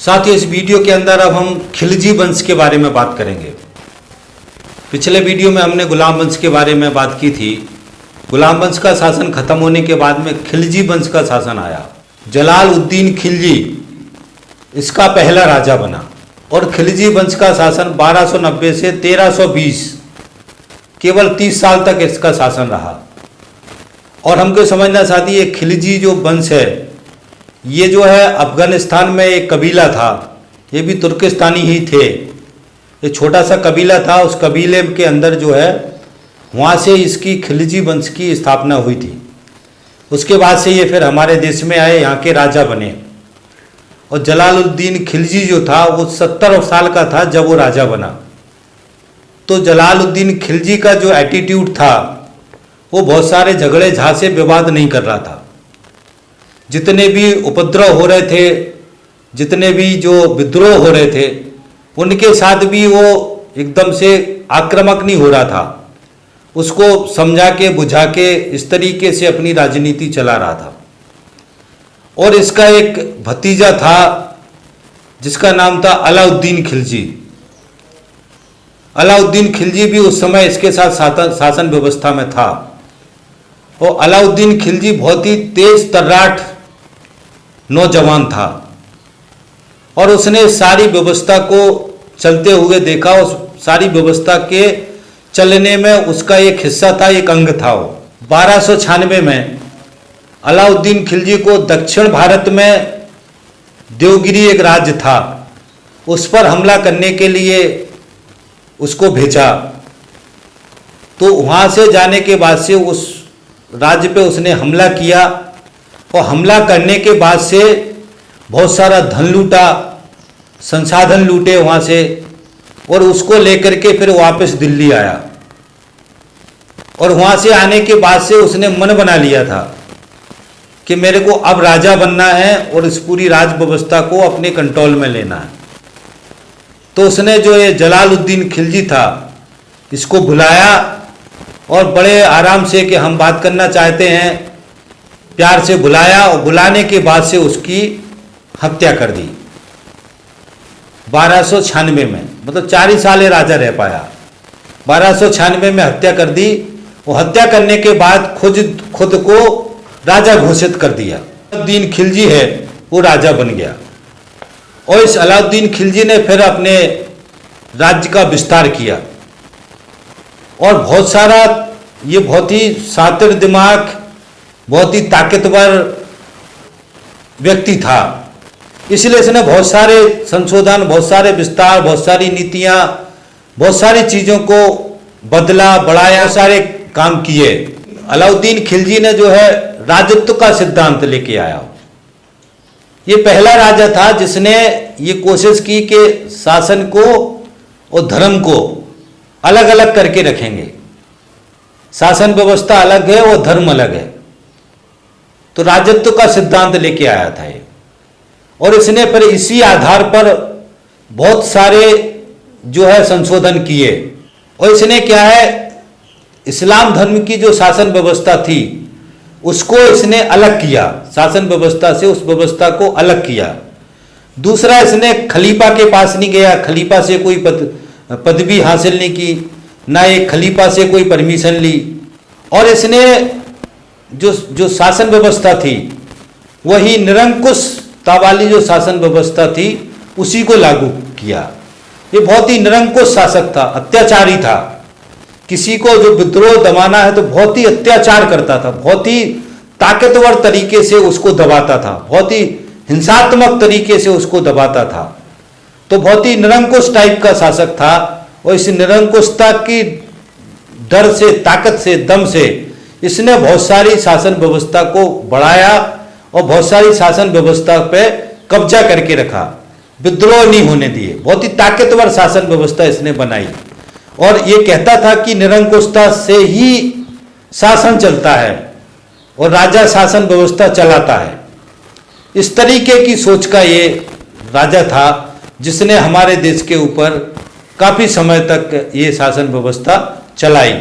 साथ ही इस वीडियो के अंदर अब हम खिलजी वंश के बारे में बात करेंगे। पिछले वीडियो में हमने गुलाम वंश के बारे में बात की थी। गुलाम वंश का शासन खत्म होने के बाद में खिलजी वंश का शासन आया। जलालुद्दीन खिलजी इसका पहला राजा बना और खिलजी वंश का शासन 1290 से 1320 केवल 30 साल तक इसका शासन रहा। और हमको समझना चाहती है खिलजी जो वंश है ये जो है अफगानिस्तान में एक कबीला था, ये भी तुर्किस्तानी ही थे। ये छोटा सा कबीला था, उस कबीले के अंदर जो है वहाँ से इसकी खिलजी वंश की स्थापना हुई थी। उसके बाद से ये फिर हमारे देश में आए, यहाँ के राजा बने। और जलालुद्दीन खिलजी जो था वो 70 साल का था जब वो राजा बना। तो जलालुद्दीन खिलजी का जो एटीट्यूड था वो बहुत सारे झगड़े झांसे विवाद नहीं कर रहा था। जितने भी उपद्रव हो रहे थे, जितने भी जो विद्रोह हो रहे थे, उनके साथ भी वो एकदम से आक्रामक नहीं हो रहा था। उसको समझा के बुझा के इस तरीके से अपनी राजनीति चला रहा था। और इसका एक भतीजा था जिसका नाम था अलाउद्दीन खिलजी। अलाउद्दीन खिलजी भी उस समय इसके साथ शासन व्यवस्था में था। और अलाउद्दीन खिलजी बहुत ही तेज तर्राट नौजवान था और उसने सारी व्यवस्था को चलते हुए देखा। उस सारी व्यवस्था के चलने में उसका एक हिस्सा था, एक अंग था। वो 1296 में अलाउद्दीन खिलजी को दक्षिण भारत में देवगिरी एक राज्य था, उस पर हमला करने के लिए उसको भेजा। तो वहाँ से जाने के बाद से उस राज्य पे उसने हमला किया और हमला करने के बाद से बहुत सारा धन लूटा, संसाधन लूटे वहाँ से, और उसको लेकर के फिर वापस दिल्ली आया। और वहाँ से आने के बाद से उसने मन बना लिया था कि मेरे को अब राजा बनना है और इस पूरी राज व्यवस्था को अपने कंट्रोल में लेना है। तो उसने जो ये जलालुद्दीन खिलजी था इसको बुलाया और बड़े आराम से कि हम बात करना चाहते हैं, प्यार से बुलाया। और बुलाने के बाद से उसकी हत्या कर दी 1296 में। मतलब 40 साल ये राजा रह पाया। 1296 में हत्या कर दी। वो हत्या करने के बाद खुद को राजा घोषित कर दिया। अलाउद्दीन खिलजी है वो राजा बन गया। और इस अलाउद्दीन खिलजी ने फिर अपने राज्य का विस्तार किया और बहुत सारा, ये बहुत ही शातिर दिमाग, बहुत ही ताकतवर व्यक्ति था। इसलिए इसने बहुत सारे संशोधन, बहुत सारे विस्तार, बहुत सारी नीतियां, बहुत सारी चीज़ों को बदला, बढ़ाया, सारे काम किए। अलाउद्दीन खिलजी ने जो है राजत्व का सिद्धांत लेके आया। ये पहला राजा था जिसने ये कोशिश की कि शासन को और धर्म को अलग अलग करके रखेंगे। शासन व्यवस्था अलग है और धर्म अलग है। तो राजत्व का सिद्धांत लेके आया था ये। और इसने फिर इसी आधार पर बहुत सारे जो है संशोधन किए। और इसने क्या है, इस्लाम धर्म की जो शासन व्यवस्था थी उसको इसने अलग किया, शासन व्यवस्था से उस व्यवस्था को अलग किया। दूसरा, इसने खलीफा के पास नहीं गया, खलीफा से कोई पदवी हासिल नहीं की, ना एक खलीफा से कोई परमिशन ली। और इसने जो शासन व्यवस्था थी वही निरंकुशता वाली जो शासन व्यवस्था थी उसी को लागू किया। ये बहुत ही निरंकुश शासक था, अत्याचारी था। किसी को जो विद्रोह दबाना है तो बहुत ही अत्याचार करता था, बहुत ही ताकतवर तरीके से उसको दबाता था, बहुत ही हिंसात्मक तरीके से उसको दबाता था। तो बहुत ही निरंकुश टाइप का शासक था। और इस निरंकुशता की डर से, ताकत से, दम से इसने बहुत सारी शासन व्यवस्था को बढ़ाया और बहुत सारी शासन व्यवस्था पे कब्जा करके रखा, विद्रोह नहीं होने दिए। बहुत ही ताकतवर शासन व्यवस्था इसने बनाई। और ये कहता था कि निरंकुशता से ही शासन चलता है और राजा शासन व्यवस्था चलाता है। इस तरीके की सोच का ये राजा था जिसने हमारे देश के ऊपर काफ़ी समय तक ये शासन व्यवस्था चलाई।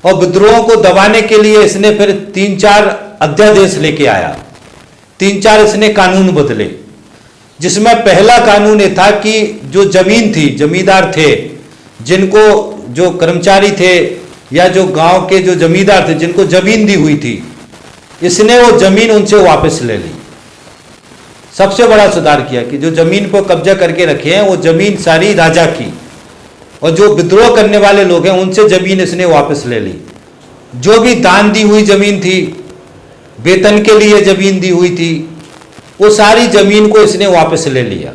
और विद्रोहों को दबाने के लिए इसने फिर 3-4 अध्यादेश लेके आया, 3-4 इसने कानून बदले, जिसमें पहला कानून ये था कि जो जमीन थी, जमींदार थे, जिनको जो कर्मचारी थे या जो गांव के जो जमींदार थे जिनको जमीन दी हुई थी, इसने वो जमीन उनसे वापस ले ली। सबसे बड़ा सुधार किया कि जो जमीन पर कब्जा करके रखे हैं वो जमीन सारी राजा की, और जो विद्रोह करने वाले लोग हैं उनसे जमीन इसने वापस ले ली। जो भी दान दी हुई जमीन थी, वेतन के लिए जमीन दी हुई थी, वो सारी जमीन को इसने वापस ले लिया।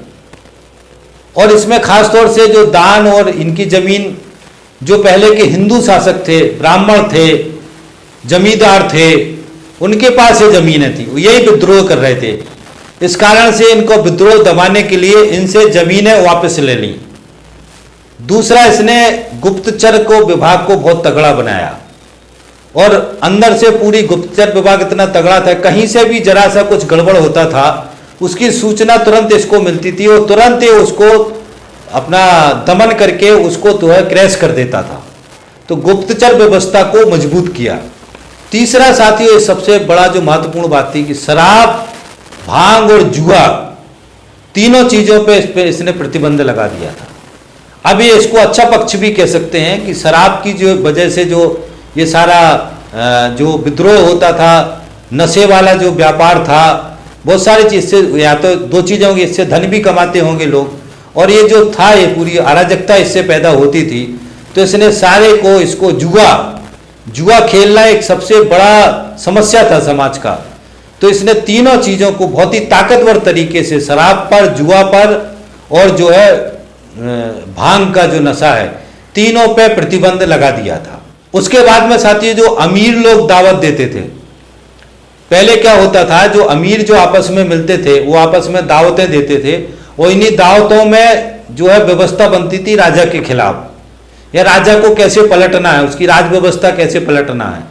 और इसमें खास तौर से जो दान और इनकी जमीन, जो पहले के हिंदू शासक थे, ब्राह्मण थे, जमींदार थे, उनके पास ये जमीनें थी, यही विद्रोह कर रहे थे। इस कारण से इनको विद्रोह दबाने के लिए इनसे जमीनें वापस ले ली। दूसरा, इसने गुप्तचर को विभाग को बहुत तगड़ा बनाया, और अंदर से पूरी गुप्तचर विभाग इतना तगड़ा था, कहीं से भी जरा सा कुछ गड़बड़ होता था उसकी सूचना तुरंत इसको मिलती थी, और तुरंत ही उसको अपना दमन करके उसको तो है क्रैश कर देता था। तो गुप्तचर व्यवस्था को मजबूत किया। तीसरा साथियों, सबसे बड़ा जो महत्वपूर्ण बात थी कि शराब, भांग और जुआ, तीनों चीजों पे इसने प्रतिबंध लगा दिया था। अब ये इसको अच्छा पक्ष भी कह सकते हैं कि शराब की जो वजह से जो ये सारा जो विद्रोह होता था, नशे वाला जो व्यापार था, बहुत सारी चीज से, या तो दो चीजें होंगी, इससे धन भी कमाते होंगे लोग, और ये जो था ये पूरी अराजकता इससे पैदा होती थी। तो इसने सारे को, इसको जुआ खेलना एक सबसे बड़ा समस्या था समाज का। तो इसने तीनों चीजों को बहुत ही ताकतवर तरीके से, शराब पर, जुआ पर और जो है भांग का जो नशा है, तीनों पे प्रतिबंध लगा दिया था। उसके बाद में साथियों, जो अमीर लोग दावत देते थे, पहले क्या होता था, जो अमीर जो आपस में मिलते थे वो आपस में दावतें देते थे, और इन्हीं दावतों में जो है व्यवस्था बनती थी राजा के खिलाफ, या राजा को कैसे पलटना है, उसकी राज व्यवस्था कैसे पलटना है।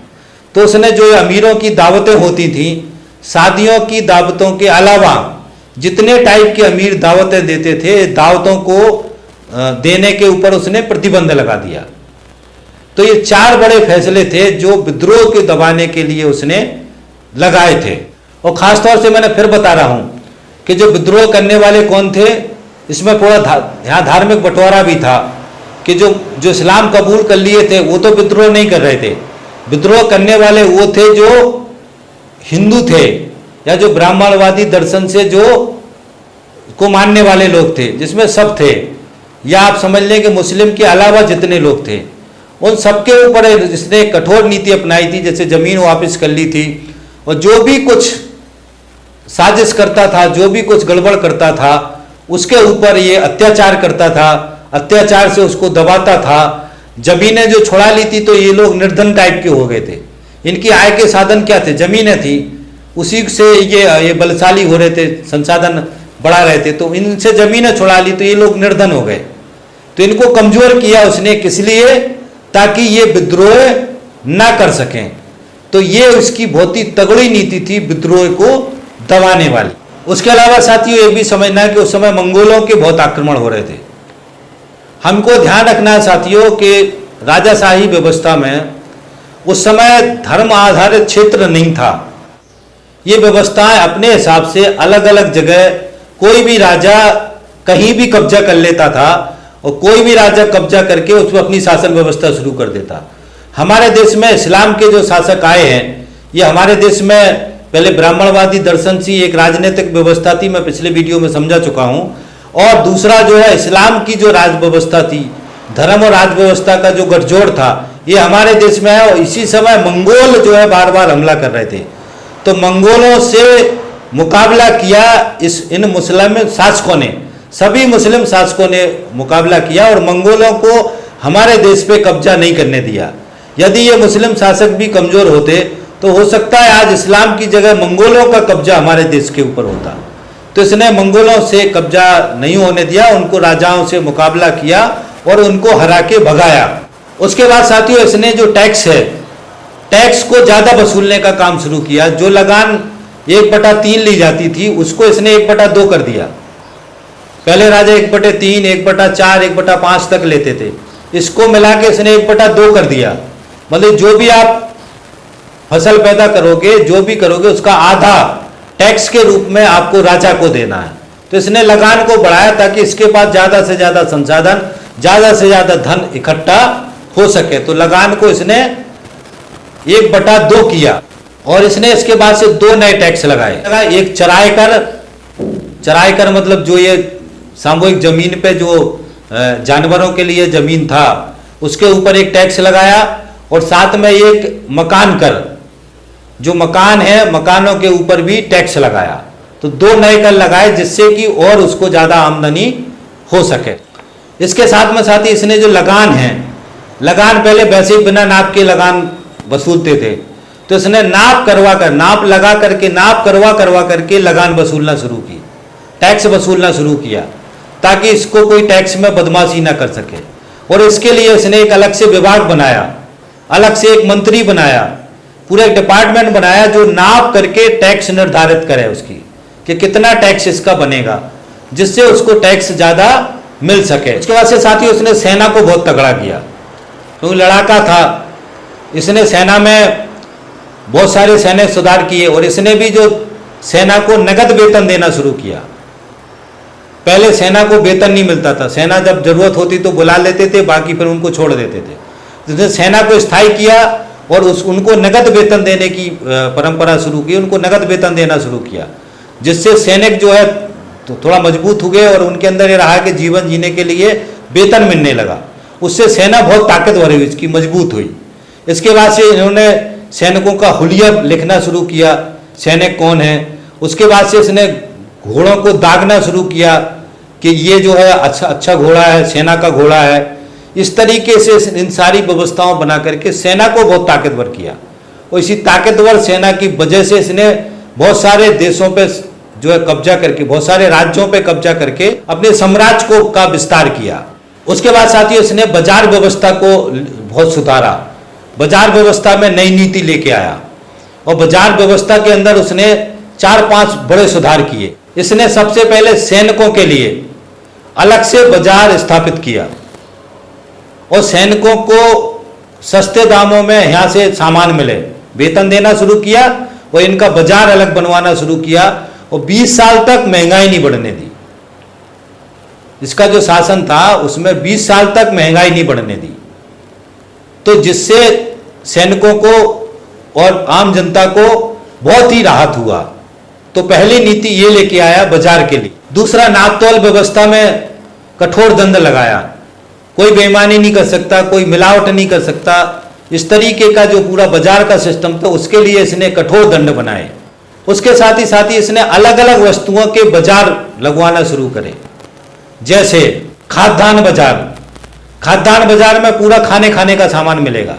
तो उसने जो अमीरों की दावतें होती थी, शादियों की दावतों के अलावा जितने टाइप के अमीर दावतें देते थे, दावतों को देने के ऊपर उसने प्रतिबंध लगा दिया। तो ये चार बड़े फैसले थे जो विद्रोह के दबाने के लिए उसने लगाए थे। और खास तौर से मैंने फिर बता रहा हूं कि जो विद्रोह करने वाले कौन थे, इसमें थोड़ा यहाँ धार्मिक बंटवारा भी था कि जो इस्लाम कबूल कर लिए थे वो तो विद्रोह नहीं कर रहे थे। विद्रोह करने वाले वो थे जो हिंदू थे, या जो ब्राह्मणवादी दर्शन से जो को मानने वाले लोग थे, जिसमें सब थे, या आप समझ लें कि मुस्लिम के अलावा जितने लोग थे, उन सबके ऊपर इसने कठोर नीति अपनाई थी। जैसे जमीन वापस कर ली थी, और जो भी कुछ साजिश करता था, जो भी कुछ गड़बड़ करता था, उसके ऊपर ये अत्याचार करता था, अत्याचार से उसको दबाता था। जमीनें जो छुड़ा ली थी तो ये लोग निर्धन टाइप के हो गए थे, इनकी आय के साधन क्या थे, जमीनें थी, उसी से ये बलशाली हो रहे थे, संसाधन बढ़ा रहे थे। तो इनसे जमीनें छुड़ा ली तो ये लोग निर्धन हो गए। तो इनको कमजोर किया उसने, किस लिए, ताकि ये विद्रोह ना कर सकें। तो ये उसकी बहुत ही तगड़ी नीति थी विद्रोह को दबाने वाली। उसके अलावा साथियों ये भी समझना है कि उस समय मंगोलों के बहुत आक्रमण हो रहे थे। हमको ध्यान रखना है साथियों कि राजाशाही व्यवस्था में उस समय धर्म आधारित क्षेत्र नहीं था। ये व्यवस्थाएं अपने हिसाब से अलग अलग जगह, कोई भी राजा कहीं भी कब्जा कर लेता था, और कोई भी राजा कब्जा करके उसमें अपनी शासन व्यवस्था शुरू कर देता। हमारे देश में इस्लाम के जो शासक आए हैं, ये हमारे देश में पहले ब्राह्मणवादी दर्शन सी एक राजनीतिक व्यवस्था थी, मैं पिछले वीडियो में समझा चुका हूं। और दूसरा जो है इस्लाम की जो राज व्यवस्था थी, धर्म और राज व्यवस्था का जो गठजोड़ था, ये हमारे देश में है। और इसी समय मंगोल जो है बार बार हमला कर रहे थे। तो मंगोलों से मुकाबला किया इन मुस्लिम शासकों ने, सभी मुस्लिम शासकों ने मुकाबला किया, और मंगोलों को हमारे देश पे कब्जा नहीं करने दिया। यदि ये मुस्लिम शासक भी कमजोर होते तो हो सकता है आज इस्लाम की जगह मंगोलों का कब्जा हमारे देश के ऊपर होता। तो इसने मंगोलों से कब्जा नहीं होने दिया, उनको राजाओं से मुकाबला किया और उनको हरा के भगाया। उसके बाद साथियों इसने जो टैक्स है, टैक्स को ज्यादा वसूलने का काम शुरू किया। जो लगान 1/3 ली जाती थी उसको इसने 1/2 कर दिया। पहले राजा 1/3, 1/4, 1/5 तक लेते थे, इसको मिला के इसने 1/2 कर दिया। मतलब जो भी आप फसल पैदा करोगे, जो भी करोगे, उसका आधा टैक्स के रूप में आपको राजा को देना है। तो इसने लगान को बढ़ाया ताकि इसके पास ज़्यादा से ज़्यादा संसाधन, ज़्यादा से ज़्यादा धन इकट्ठा हो सके। तो लगान को इसने 1/2 किया और इसने इसके बाद से 2 नए टैक्स लगाए। एक चराई कर मतलब जो ये सामूहिक जमीन पे जो जानवरों के लिए जमीन था उसके ऊपर एक टैक्स लगाया, और साथ में एक मकान कर, जो मकान है मकानों के ऊपर भी टैक्स लगाया। तो 2 नए कर लगाए जिससे कि और उसको ज़्यादा आमदनी हो सके। इसके साथ में साथ ही इसने जो लगान है, लगान पहले वैसे ही बिना नाप के लगान वसूलते थे, तो इसने नाप करवा करके लगान वसूलना शुरू की, टैक्स वसूलना शुरू किया, ताकि इसको कोई टैक्स में बदमाशी ना कर सके। और इसके लिए इसने एक अलग से विभाग बनाया, अलग से एक मंत्री बनाया, पूरा एक डिपार्टमेंट बनाया जो नाप करके टैक्स निर्धारित करे उसकी, कि कितना टैक्स इसका बनेगा, जिससे उसको टैक्स ज़्यादा मिल सके। उसके बाद से साथ ही उसने सेना को बहुत तगड़ा किया, क्योंकि लड़ाका था। इसने सेना में बहुत सारे सैनिक सुधार किए, और इसने भी जो सेना को नगद वेतन देना शुरू किया। पहले सेना को वेतन नहीं मिलता था, सेना जब जरूरत होती तो बुला लेते थे, बाकी फिर उनको छोड़ देते थे। जिसने सेना को स्थायी किया और उनको नगद वेतन देने की परंपरा शुरू की, उनको नगद वेतन देना शुरू किया, जिससे सैनिक जो है तो थोड़ा मजबूत हो गए और उनके अंदर ये रहा कि जीवन जीने के लिए वेतन मिलने लगा। उससे सेना बहुत ताकतवर हुई, इसकी मजबूत हुई। इसके बाद से इन्होंने सैनिकों का हुलिया लिखना शुरू किया, सैनिक कौन है। उसके बाद से इसने घोड़ों को दागना शुरू किया कि ये जो है अच्छा घोड़ा है, सेना का घोड़ा है। इस तरीके से इन सारी व्यवस्थाओं बना करके सेना को बहुत ताकतवर किया, और इसी ताकतवर सेना की वजह से इसने बहुत सारे देशों पे जो है कब्जा करके, बहुत सारे राज्यों पे कब्जा करके अपने साम्राज्य को का विस्तार किया। उसके बाद साथ ही इसने बाजार व्यवस्था को बहुत सुधारा, बाजार व्यवस्था में नई नीति लेके आया, और बाजार व्यवस्था के अंदर उसने 4-5 बड़े सुधार किए। इसने सबसे पहले सैनिकों के लिए अलग से बाजार स्थापित किया, और सैनिकों को सस्ते दामों में यहाँ से सामान मिले, वेतन देना शुरू किया, और इनका बाजार अलग बनवाना शुरू किया, और 20 साल तक महंगाई नहीं बढ़ने दी। इसका जो शासन था उसमें 20 साल तक महंगाई नहीं बढ़ने दी, तो जिससे सैनिकों को और आम जनता को बहुत ही राहत हुआ। तो पहली नीति ये लेके आया बाजार के लिए। दूसरा, नापतोल व्यवस्था में कठोर दंड लगाया, कोई बेईमानी नहीं कर सकता, कोई मिलावट नहीं कर सकता। इस तरीके का जो पूरा बाजार का सिस्टम था उसके लिए इसने कठोर दंड बनाए। उसके साथ ही इसने अलग अलग वस्तुओं के बाजार लगवाना शुरू करे, जैसे खाद्यान्न बाजार। खाद्यान्न बाजार में पूरा खाने का सामान मिलेगा,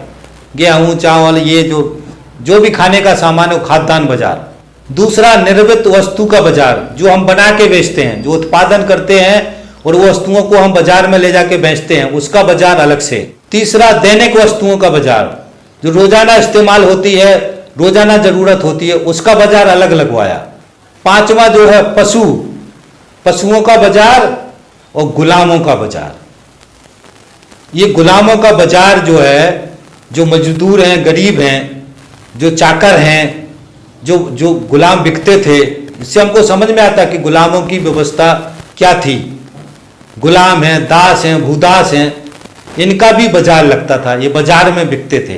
गेहूं, चावल, ये जो भी खाने का सामान है वो खाद्यान्न बाजार। दूसरा, निर्मित वस्तु का बाजार, जो हम बना के बेचते हैं, जो उत्पादन करते हैं और वो वस्तुओं को हम बाजार में ले जाके बेचते हैं, उसका बाजार अलग से। तीसरा, दैनिक वस्तुओं का बाजार, जो रोजाना इस्तेमाल होती है, रोजाना जरूरत होती है, उसका बाजार अलग लगवाया। पांचवा जो है पशुओं का बाजार और गुलामों का बाजार। ये गुलामों का बाजार जो है, जो मजदूर हैं, गरीब हैं, जो चाकर हैं, जो गुलाम बिकते थे, इससे हमको समझ में आता कि गुलामों की व्यवस्था क्या थी। गुलाम हैं, दास हैं, भूदास हैं, इनका भी बाजार लगता था, ये बाजार में बिकते थे।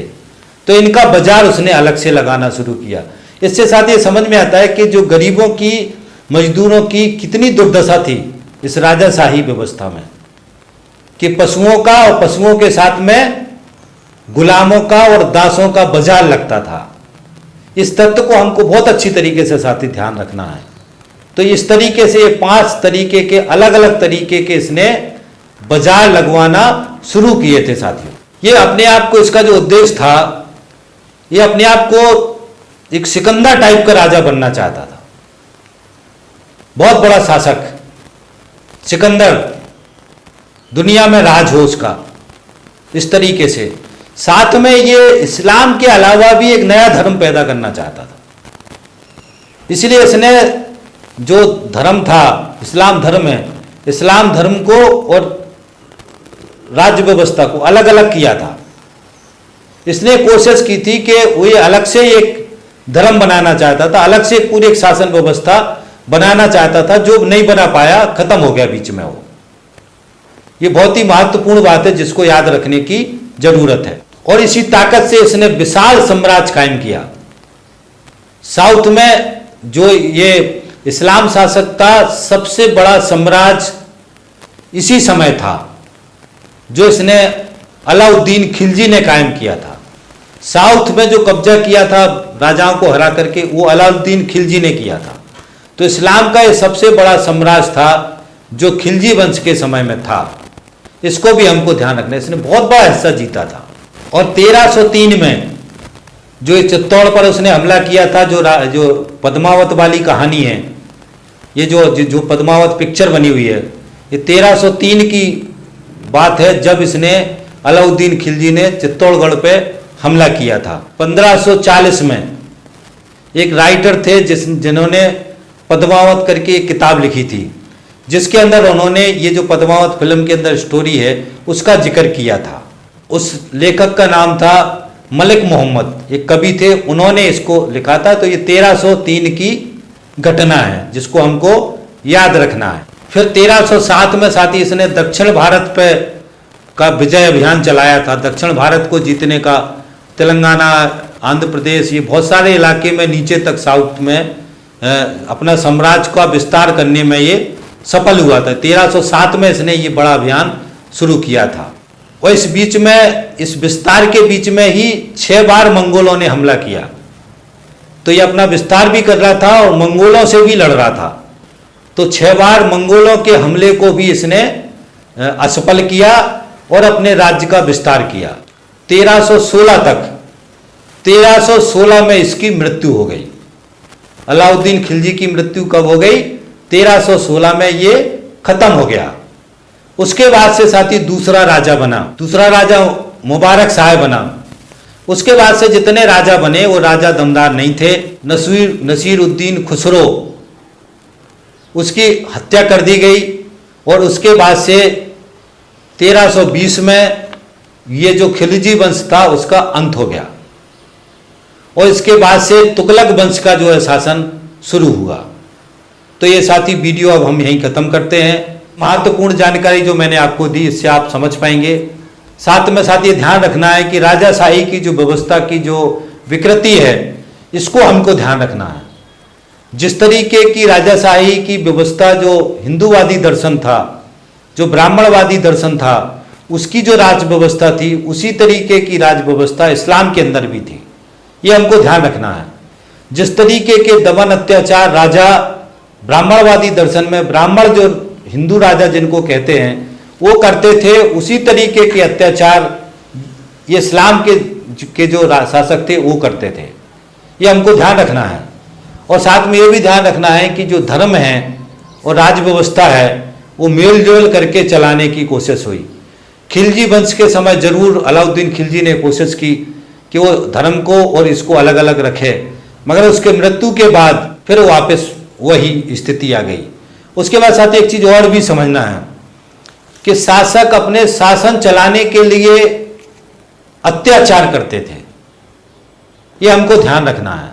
तो इनका बाजार उसने अलग से लगाना शुरू किया। इससे साथ ये समझ में आता है कि जो गरीबों की, मजदूरों की कितनी दुर्दशा थी इस राजाशाही व्यवस्था में, कि पशुओं का और पशुओं के साथ में गुलामों का और दासों का बाजार लगता था। इस तथ्य को हमको बहुत अच्छी तरीके से साथी ध्यान रखना है। तो इस तरीके से ये 5 तरीके के अलग अलग तरीके के इसने बाजार लगवाना शुरू किए थे साथियों। ये अपने आप को, इसका जो उद्देश्य था, ये अपने आप को एक सिकंदर टाइप का राजा बनना चाहता था, बहुत बड़ा शासक, सिकंदर, दुनिया में राज हो उसका, इस तरीके से। साथ में ये इस्लाम के अलावा भी एक नया धर्म पैदा करना चाहता था। इसलिए इसने जो धर्म था, इस्लाम धर्म है, इस्लाम धर्म को और राज्य व्यवस्था को अलग अलग किया था। इसने कोशिश की थी कि वो ये अलग से एक धर्म बनाना चाहता था, अलग से पूरी एक शासन व्यवस्था बनाना चाहता था, जो नहीं बना पाया, खत्म हो गया बीच में वो। ये बहुत ही महत्वपूर्ण बात है जिसको याद रखने की जरूरत है। और इसी ताकत से इसने विशाल साम्राज्य कायम किया। साउथ में जो ये इस्लाम शासक था, सबसे बड़ा साम्राज्य इसी समय था जो इसने अलाउद्दीन खिलजी ने कायम किया था। साउथ में जो कब्जा किया था राजाओं को हरा करके, वो अलाउद्दीन खिलजी ने किया था। तो इस्लाम का ये सबसे बड़ा साम्राज्य था जो खिलजी वंश के समय में था। इसको भी हमको ध्यान रखना है। इसने बहुत बड़ा हिस्सा जीता था। और 1303 में जो चित्तौड़ पर उसने हमला किया था, जो पद्मावत वाली कहानी है, ये जो पद्मावत पिक्चर बनी हुई है, ये 1303 की बात है, जब इसने अलाउद्दीन खिलजी ने चित्तौड़गढ़ पे हमला किया था। 1540 में एक राइटर थे जिन्होंने पद्मावत करके एक किताब लिखी थी, जिसके अंदर उन्होंने ये जो पद्मावत फिल्म के अंदर स्टोरी है उसका जिक्र किया था। उस लेखक का नाम था मलिक मोहम्मद, एक कवि थे, उन्होंने इसको लिखा था। तो ये 1303 की घटना है जिसको हमको याद रखना है। फिर 1307 में साथ ही इसने दक्षिण भारत पे का विजय अभियान चलाया था। दक्षिण भारत को जीतने का, तेलंगाना, आंध्र प्रदेश, ये बहुत सारे इलाके में नीचे तक साउथ में अपना साम्राज्य का विस्तार करने में ये सफल हुआ था। 1307 में इसने ये बड़ा अभियान शुरू किया था। और इस बीच में, इस विस्तार के बीच में ही 6 बार मंगोलों ने हमला किया। तो ये अपना विस्तार भी कर रहा था और मंगोलों से भी लड़ रहा था। तो 6 बार मंगोलों के हमले को भी इसने असफल किया और अपने राज्य का विस्तार किया। 1316 तक, 1316 में इसकी मृत्यु हो गई। अलाउद्दीन खिलजी की मृत्यु कब हो गई? 1316 में ये खत्म हो गया। उसके बाद से साथी दूसरा राजा बना, दूसरा राजा मुबारक शाह बना। उसके बाद से जितने राजा बने वो राजा दमदार नहीं थे। नसीर उद्दीन खुसरो, उसकी हत्या कर दी गई। और उसके बाद से 1320 में ये जो खिलजी वंश था उसका अंत हो गया। और इसके बाद से तुगलक वंश का जो है शासन शुरू हुआ। तो ये साथी वीडियो अब हम यहीं खत्म करते हैं। महत्वपूर्ण जानकारी जो मैंने आपको दी, इससे आप समझ पाएंगे। साथ में साथ ये ध्यान रखना है कि राजाशाही की जो व्यवस्था की जो विकृति है, इसको हमको ध्यान रखना है। जिस तरीके की राजाशाही की व्यवस्था जो हिंदूवादी दर्शन था, जो ब्राह्मणवादी दर्शन था, उसकी जो राज व्यवस्था थी, उसी तरीके की राज व्यवस्था इस्लाम के अंदर भी थी। ये हमको ध्यान रखना है। जिस तरीके के दमन अत्याचार राजा ब्राह्मणवादी दर्शन में, ब्राह्मण जो हिंदू राजा जिनको कहते हैं, वो करते थे, उसी तरीके के अत्याचार ये इस्लाम के जो शासक थे वो करते थे। ये हमको ध्यान रखना है। और साथ में ये भी ध्यान रखना है कि जो धर्म है और राज व्यवस्था है वो मेल जोल करके चलाने की कोशिश हुई। खिलजी वंश के समय जरूर अलाउद्दीन खिलजी ने कोशिश की कि वो धर्म को और इसको अलग अलग रखे, मगर उसके मृत्यु के बाद फिर वापस वही स्थिति आ गई। उसके बाद साथ एक चीज और भी समझना है कि शासक अपने शासन चलाने के लिए अत्याचार करते थे। ये हमको ध्यान रखना है।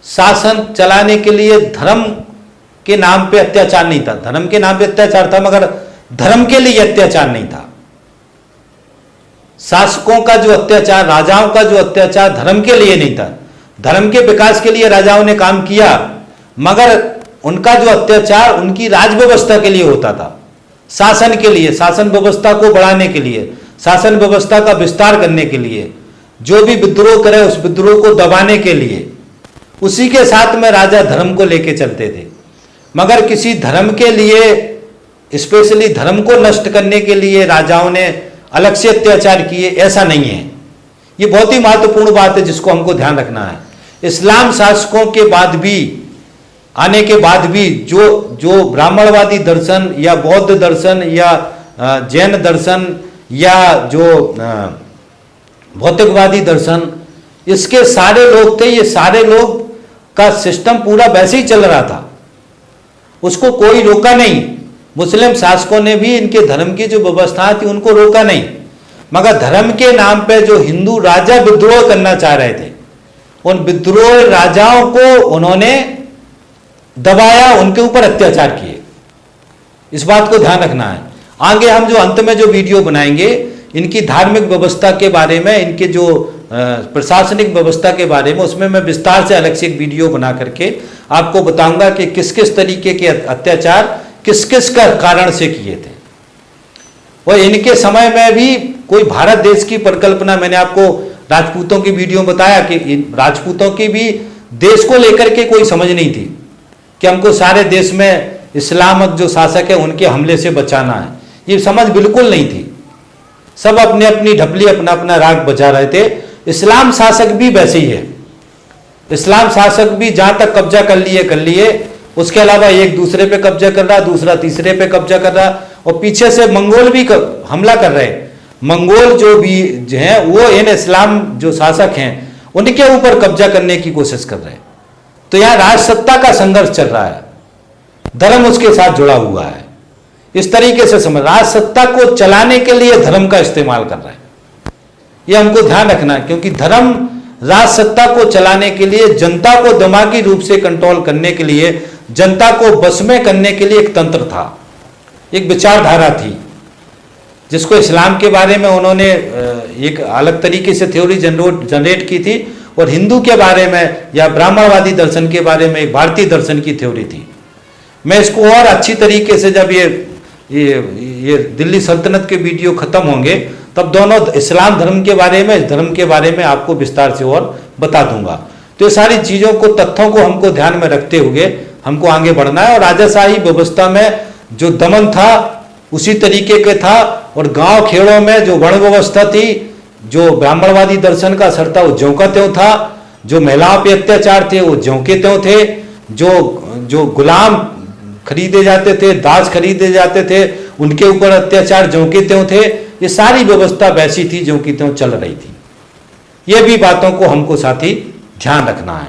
शासन चलाने के लिए धर्म के नाम पे अत्याचार नहीं था। धर्म के नाम पे अत्याचार था, मगर धर्म के लिए अत्याचार नहीं था। शासकों का जो अत्याचार, राजाओं का जो अत्याचार धर्म के लिए नहीं था। धर्म के विकास के लिए राजाओं ने काम किया, मगर उनका जो अत्याचार उनकी राज व्यवस्था के लिए होता था, शासन के लिए, शासन व्यवस्था को बढ़ाने के लिए, शासन व्यवस्था का विस्तार करने के लिए, जो भी विद्रोह करे उस विद्रोह को दबाने के लिए, उसी के साथ में राजा धर्म को लेके चलते थे। मगर किसी धर्म के लिए, स्पेशली धर्म को नष्ट करने के लिए राजाओं ने अलग से अत्याचार किए, ऐसा नहीं है। ये बहुत ही महत्वपूर्ण बात है जिसको हमको ध्यान रखना है। इस्लाम शासकों के बाद भी, आने के बाद भी जो ब्राह्मणवादी दर्शन या बौद्ध दर्शन या जैन दर्शन या जो भौतिकवादी दर्शन, इसके सारे लोग थे, ये सारे लोग का सिस्टम पूरा वैसे ही चल रहा था, उसको कोई रोका नहीं। मुस्लिम शासकों ने भी इनके धर्म की जो व्यवस्था थी उनको रोका नहीं, मगर धर्म के नाम पे जो हिंदू राजा विद्रोह करना चाह रहे थे, उन विद्रोह राजाओं को उन्होंने दबाया, उनके ऊपर अत्याचार किए। इस बात को ध्यान रखना है। आगे हम जो अंत में जो वीडियो बनाएंगे इनकी धार्मिक व्यवस्था के बारे में, इनके जो प्रशासनिक व्यवस्था के बारे में, उसमें मैं विस्तार से अलग से एक वीडियो बना करके आपको बताऊंगा कि किस किस तरीके के अत्याचार किस किस का कारण से किए थे। और इनके समय में भी कोई भारत देश की परिकल्पना, मैंने आपको राजपूतों की वीडियो में बताया कि राजपूतों की भी देश को लेकर के कोई समझ नहीं थी कि हमको सारे देश में इस्लामिक जो शासक है उनके हमले से बचाना है, ये समझ बिल्कुल नहीं थी। सब अपने अपनी ढपली, अपना अपना राग बजा रहे थे। इस्लाम शासक भी वैसे ही है। इस्लाम शासक भी जहां तक कब्जा कर लिए, उसके अलावा एक दूसरे पे कब्जा कर रहा, दूसरा तीसरे पे कब्जा कर रहा, और पीछे से मंगोल भी हमला कर रहे हैं। मंगोल जो भी हैं वो इन इस्लाम जो शासक हैं उनके ऊपर कब्जा करने की कोशिश कर रहे हैं। तो यहां राजसत्ता का संघर्ष चल रहा है, धर्म उसके साथ जुड़ा हुआ है। इस तरीके से समझ, राजसत्ता को चलाने के लिए धर्म का इस्तेमाल कर रहा है, यह हमको ध्यान रखना है। क्योंकि धर्म राजसत्ता को चलाने के लिए, जनता को दिमागी रूप से कंट्रोल करने के लिए, जनता को बस में करने के लिए एक तंत्र था, एक विचारधारा थी, जिसको इस्लाम के बारे में उन्होंने एक अलग तरीके से थ्योरी जनरेट की थी, और हिंदू के बारे में या ब्राह्मणवादी दर्शन के बारे में एक भारतीय दर्शन की थ्योरी थी। मैं इसको और अच्छी तरीके से, जब ये दिल्ली सल्तनत के वीडियो खत्म होंगे तब दोनों इस्लाम धर्म के बारे में, इस धर्म के बारे में आपको विस्तार से और बता दूंगा। तो ये सारी चीज़ों को, तथ्यों को हमको ध्यान में रखते हुए हमको आगे बढ़ना है। और राजाशाही व्यवस्था में जो दमन था उसी तरीके के था, और गांव खेड़ों में जो वर्ण व्यवस्था थी, जो ब्राह्मणवादी दर्शन का असर था वो ज्यों का त्यों था, जो महिलाओं पे अत्याचार थे वो ज्यों के त्यों थे, जो गुलाम खरीदे जाते थे, दास खरीदे जाते थे, उनके ऊपर अत्याचार ज्यों के त्यों थे। ये सारी व्यवस्था वैसी थी ज्यों की त्यों चल रही थी। ये भी बातों को हमको साथ ही ध्यान रखना है।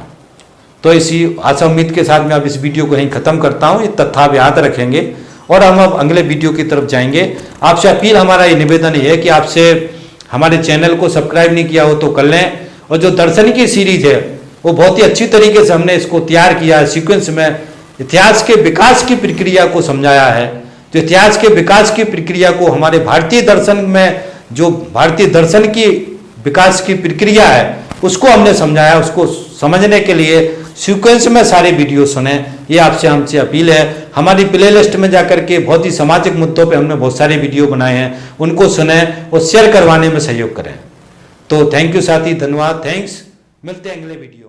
तो इसी आशा उम्मीद के साथ मैं अब इस वीडियो को यहीं खत्म करता हूँ। ये तथ्य आप याद रखेंगे और हम अब अगले वीडियो की तरफ जाएंगे। आपसे अपील, हमारा ये निवेदन है कि आपसे हमारे चैनल को सब्सक्राइब नहीं किया हो तो कर लें। और जो दर्शन की सीरीज है वो बहुत ही अच्छी तरीके से हमने इसको तैयार किया है, सीक्वेंस में इतिहास के विकास की प्रक्रिया को समझाया है। तो इतिहास के विकास की प्रक्रिया को हमारे भारतीय दर्शन में, जो भारतीय दर्शन की विकास की प्रक्रिया है उसको हमने समझाया। उसको समझने के लिए सीक्वेंस में सारे वीडियो सुने, ये आपसे हमसे अपील है। हमारी प्लेलिस्ट में जाकर के बहुत ही सामाजिक मुद्दों पे हमने बहुत सारे वीडियो बनाए हैं, उनको सुने और शेयर करवाने में सहयोग करें। तो थैंक यू साथी, धन्यवाद, थैंक्स। मिलते हैं अगले वीडियो।